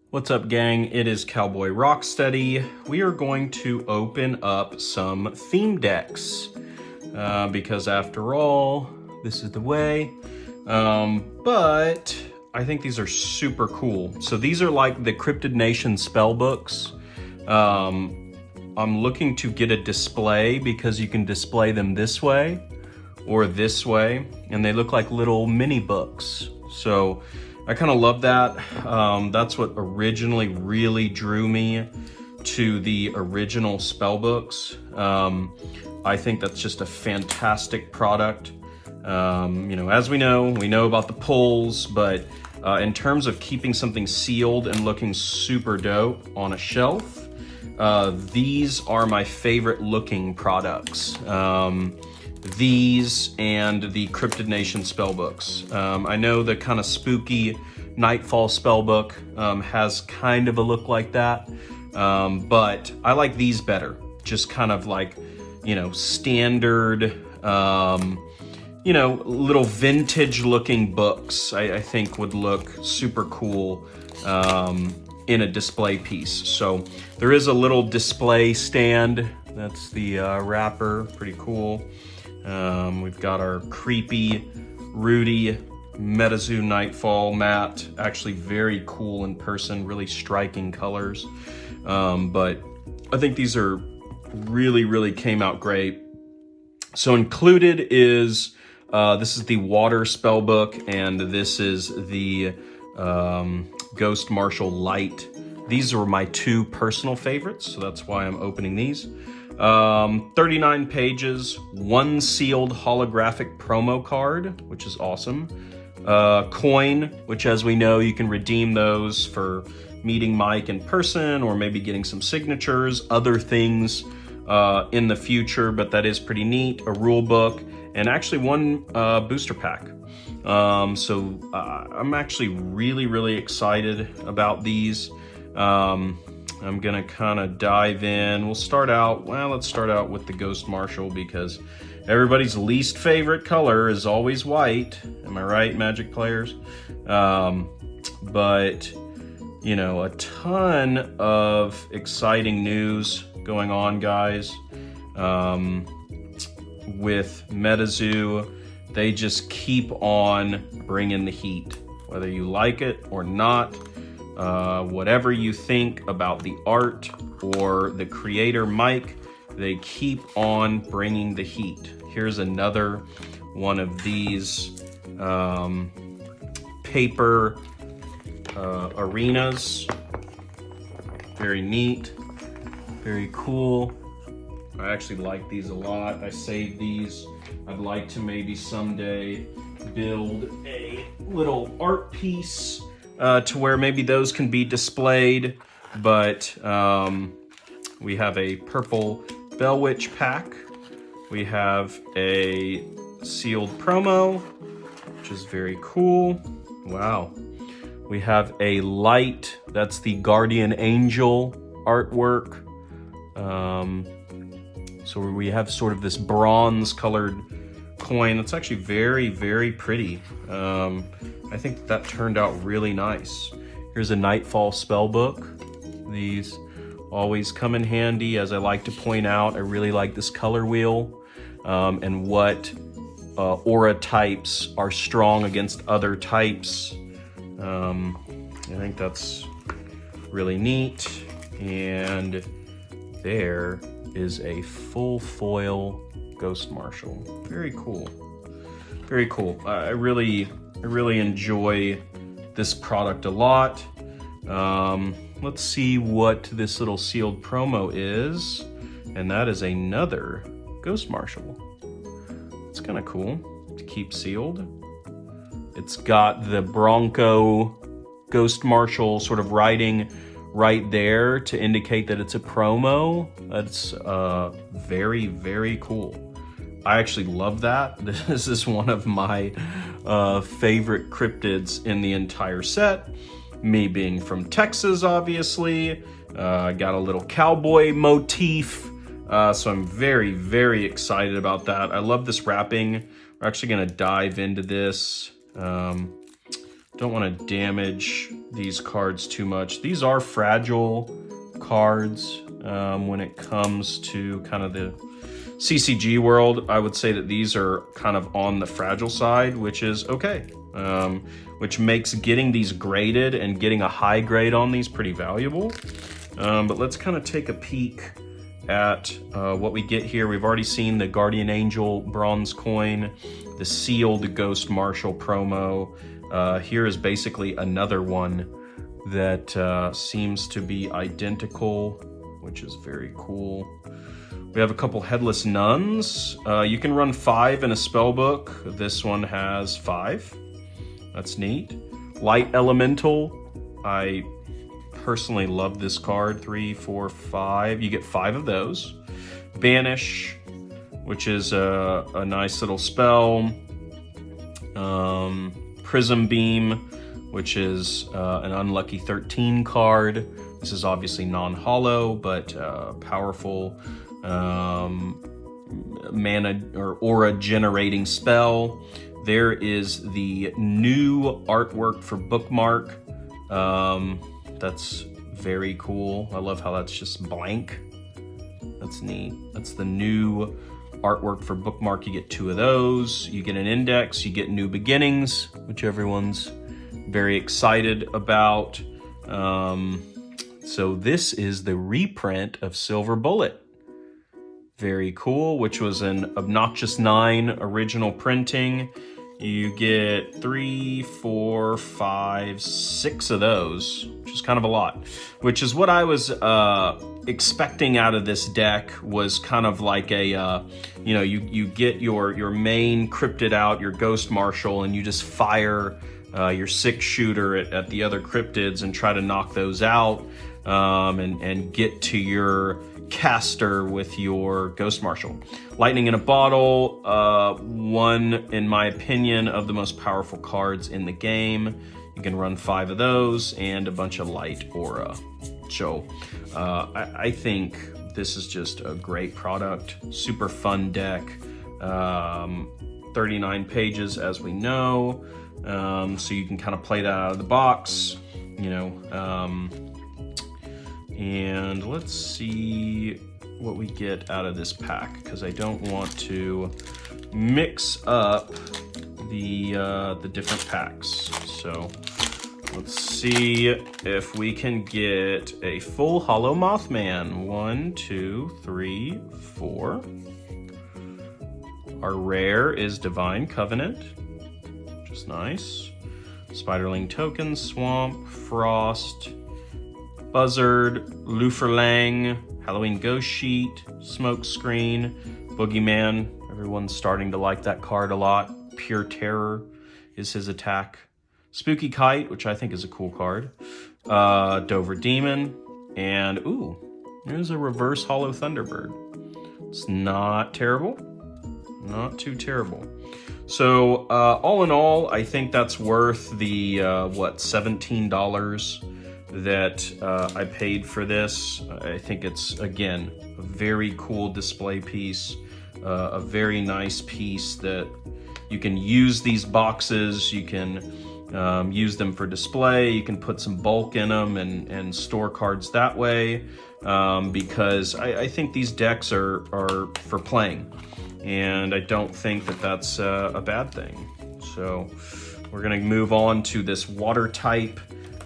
What's up, gang? It is Cowboy Rocksteady. We are going to open up some theme decks because after all, this is the way. But I think these are super cool. So these are like the Cryptid Nation spell books. I'm looking to get a display because you can display them this way or this way, and they look like little mini books. So I kind of love that. That's what originally really drew me to the original spell books. I think that's just a fantastic product. As we know about the pulls, but in terms of keeping something sealed and looking super dope on a shelf, these are my favorite looking products. These and the Cryptid Nation spellbooks. I know the kind of spooky Nightfall spellbook has kind of a look like that, but I like these better. Just kind of like, standard, little vintage looking books I think would look super cool in a display piece. So there is a little display stand. That's the wrapper, pretty cool. We've got our creepy, Rudy Metazoo Nightfall mat. Actually very cool in person, really striking colors. But I think these are really came out great. So included is, this is the Water Spellbook, and this is the Ghost Marshal Light. These are my two personal favorites, so that's why I'm opening these. 39 pages, one sealed holographic promo card, which is awesome. Coin, which as we know, you can redeem those for meeting Mike in person or maybe getting some signatures, other things in the future, but that is pretty neat. A rule book, and actually one booster pack. So I'm actually really excited about these. I'm gonna kind of dive in. Let's start out with the Ghost Marshal because everybody's least favorite color is always white. Am I right, Magic players? But a ton of exciting news going on, guys. With Metazoo, they just keep on bringing the heat, whether you like it or not. Whatever you think about the art or the creator, Mike, they keep on bringing the heat. Here's another one of these paper arenas. Very neat, very cool. I actually like these a lot. I saved these. I'd like to maybe someday build a little art piece to where maybe those can be displayed, but we have a purple Bell Witch pack. We have a sealed promo, which is very cool. Wow. We have a light, that's the Guardian Angel artwork. So we have sort of this bronze colored coin. That's actually very pretty. I think that turned out really nice. Here's a Nightfall spellbook. These always come in handy. As I like to point out, I really like this color wheel and what aura types are strong against other types. I think that's really neat. And there is a full foil Ghost Marshal. Very cool. Very cool. I really enjoy this product a lot. Let's see what this little sealed promo is. And that is another Ghost Marshal. It's kind of cool to keep sealed. It's got the Bronco Ghost Marshal sort of writing right there to indicate that it's a promo. That's very cool. I actually love that. This is one of my favorite cryptids in the entire set. Me being from Texas, obviously. I got a little cowboy motif. So I'm very excited about that. I love this wrapping. We're actually gonna dive into this. Don't want to damage these cards too much. These are fragile cards when it comes to kind of the CCG world. I would say that these are kind of on the fragile side, which is okay. Which makes getting these graded and getting a high grade on these pretty valuable. But let's kind of take a peek at what we get here. We've already seen the Guardian Angel bronze coin, the sealed Ghost Marshal promo. Here is basically another one that seems to be identical, which is very cool. We have a couple Headless Nuns. You can run 5 in a spell book. This one has 5. That's neat. Light Elemental. I personally love this card. 3, 4, 5. You get 5 of those. Banish, which is a nice little spell. Prism Beam, which is an unlucky 13 card. This is obviously non-holo, but powerful mana or aura generating spell. There is the new artwork for Bookmark. That's very cool. I love how that's just blank. That's neat. That's the new artwork for Bookmark. You get 2 of those. You get an index. You get New Beginnings, which everyone's very excited about. So this is the reprint of Silver Bullet. Very cool, which was an Obnoxious 9 original printing. You get 3, 4, 5, 6 of those, which is kind of a lot. Which is what I was expecting out of this deck, was kind of like a, you know, you get your main cryptid out, your Ghost Marshal, and you just fire your 6-shooter at the other cryptids and try to knock those out, and get to your caster with your Ghost Marshal. Lightning in a Bottle, one, in my opinion, of the most powerful cards in the game. You can run 5 of those and a bunch of light aura. So I think this is just a great product. Super fun deck. 39 pages, as we know. So you can kind of play that out of the box, you know. And let's see what we get out of this pack, because I don't want to mix up the different packs. So let's see if we can get a full Holo Mothman. 1, 2, 3, 4. Our rare is Divine Covenant, which is nice. Spiderling Token, Swamp, Frost, Buzzard, Luferlang, Halloween Ghost Sheet, Smoke Screen, Boogeyman. Everyone's starting to like that card a lot. Pure Terror is his attack. Spooky Kite, which I think is a cool card. Dover Demon, and ooh, there's a reverse Holo Thunderbird. It's not terrible. Not too terrible. So all in all, I think that's worth the, what, $17 that I paid for this. I think it's, again, a very cool display piece, a very nice piece that you can use these boxes, you can use them for display, you can put some bulk in them and store cards that way, because I think these decks are for playing, and I don't think that that's a bad thing. So we're gonna move on to this water type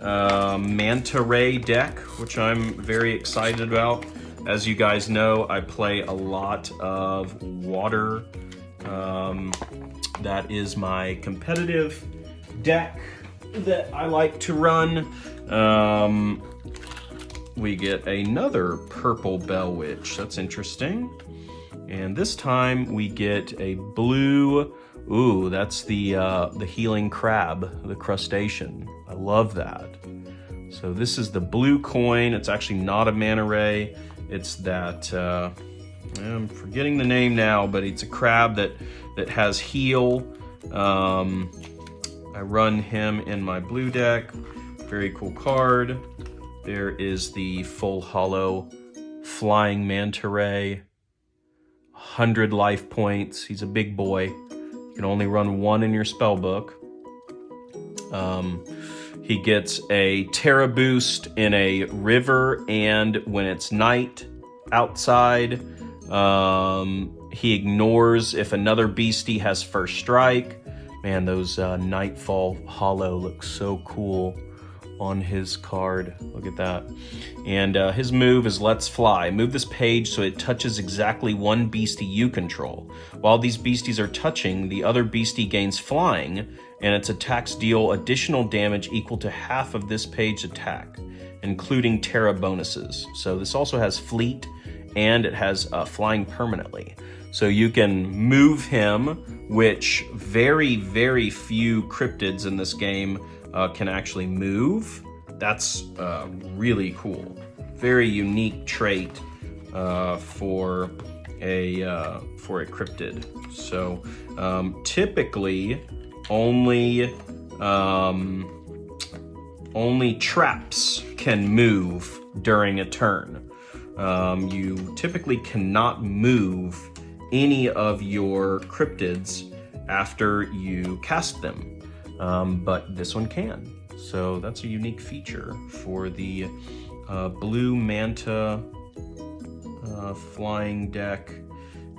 Manta Ray deck, which I'm very excited about. As you guys know, I play a lot of water. That is my competitive deck that I like to run. We get another purple Bell Witch. That's interesting. And this time we get a blue. Ooh, that's the healing crab, the crustacean. I love that. So this is the blue coin. It's actually not a Manta Ray. It's that, I'm forgetting the name now, but it's a crab that has heal. I run him in my blue deck. Very cool card. There is the full holo flying Manta Ray. 100 life points. He's a big boy. You can only run 1 in your spell book. He gets a Terra boost in a river and when it's night outside. He ignores if another beastie has first strike. Man, those Nightfall holo look so cool on his card. Look at that. And his move is Let's Fly. Move this page so it touches exactly one beastie you control. While these beasties are touching, the other beastie gains flying, and its attacks deal additional damage equal to half of this page attack, including Terra bonuses. So this also has Fleet, and it has flying permanently. So you can move him, which very, very few cryptids in this game can actually move. That's really cool. Very unique trait for a cryptid. So typically only traps can move during a turn. You typically cannot move any of your cryptids after you cast them, but this one can. So that's a unique feature for the Blue Manta flying deck,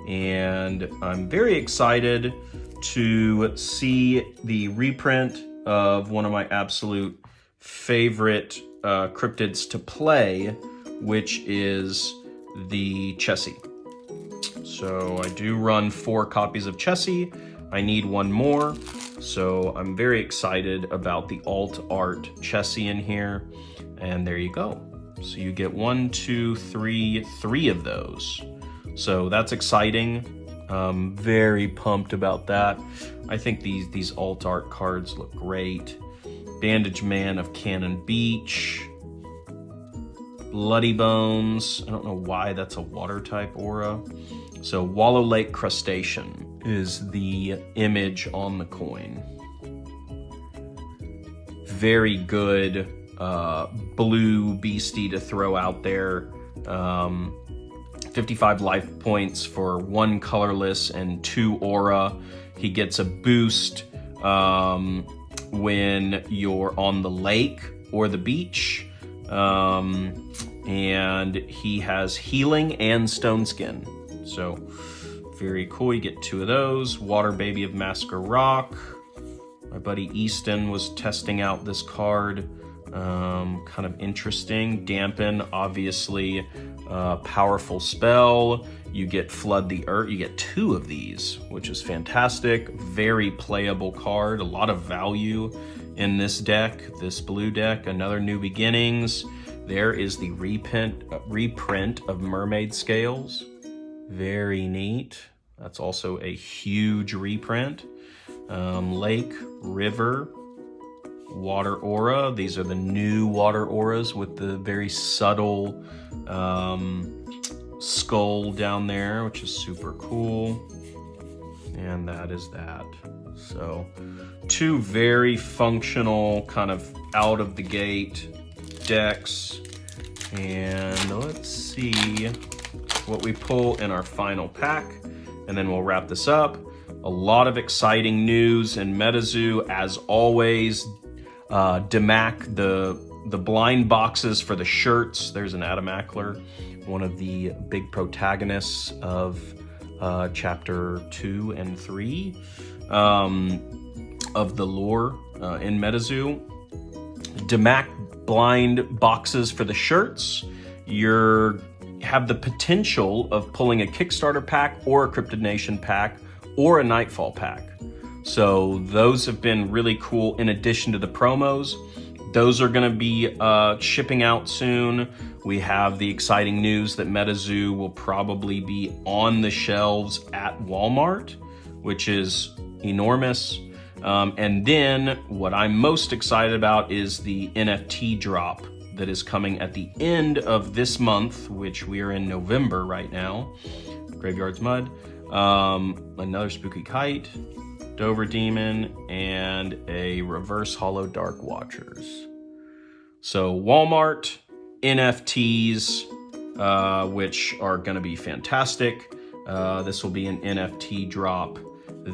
and I'm very excited to see the reprint of one of my absolute favorite cryptids to play, which is the Chessie. So I do run 4 copies of Chessie. I need one more, so I'm very excited about the alt art Chessie in here. And there you go. So you get 1, 2, 3, 3 of those. So that's exciting. Very pumped about that. I think these alt art cards look great. Bandage Man of Cannon Beach. Bloody Bones. I don't know why that's a water type aura. So Wallow Lake Crustacean is the image on the coin. Very good blue beastie to throw out there. 55 life points for 1 colorless and 2 aura. He gets a boost when you're on the lake or the beach. And he has healing and stone skin. So very cool. You get 2 of those. Water Baby of Masker Rock. My buddy Easton was testing out this card. Kind of interesting. Dampen, obviously, powerful spell. You get Flood the Earth. You get 2 of these, which is fantastic. Very playable card. A lot of value in this deck, this blue deck. Another New Beginnings. There is the reprint of Mermaid Scales. Very neat. That's also a huge reprint. Lake, River, Water Aura. These are the new Water Auras with the very subtle skull down there, which is super cool. And that is that. So 2 very functional, kind of out of the gate decks. And let's see what we pull in our final pack, and then we'll wrap this up. A lot of exciting news in MetaZoo, as always. Demac, the blind boxes for the shirts. There's an Adamacler, one of the big protagonists of chapter 2 and 3 of the lore in MetaZoo. Demac blind boxes for the shirts. You have the potential of pulling a Kickstarter pack or a Cryptid Nation pack or a Nightfall pack. So those have been really cool in addition to the promos. Those are going to be shipping out soon. We have the exciting news that MetaZoo will probably be on the shelves at Walmart, which is enormous. And then what I'm most excited about is the NFT drop that is coming at the end of this month, which we are in November right now. Graveyard's Mud. Another Spooky Kite, Dover Demon, and a Reverse Hollow Dark Watchers. So Walmart, NFTs, which are going to be fantastic. This will be an NFT drop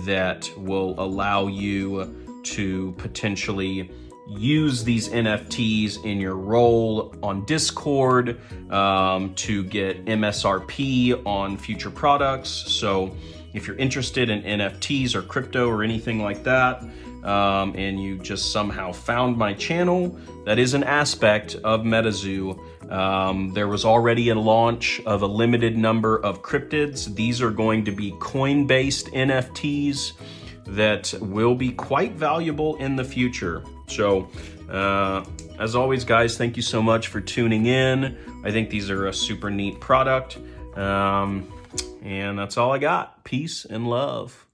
that will allow you to potentially use these NFTs in your role on Discord to get MSRP on future products. So if you're interested in NFTs or crypto or anything like that, and you just somehow found my channel, that is an aspect of MetaZoo. There was already a launch of a limited number of cryptids. These are going to be coin-based NFTs that will be quite valuable in the future. So, as always, guys, thank you so much for tuning in. I think these are a super neat product. And that's all I got. Peace and love.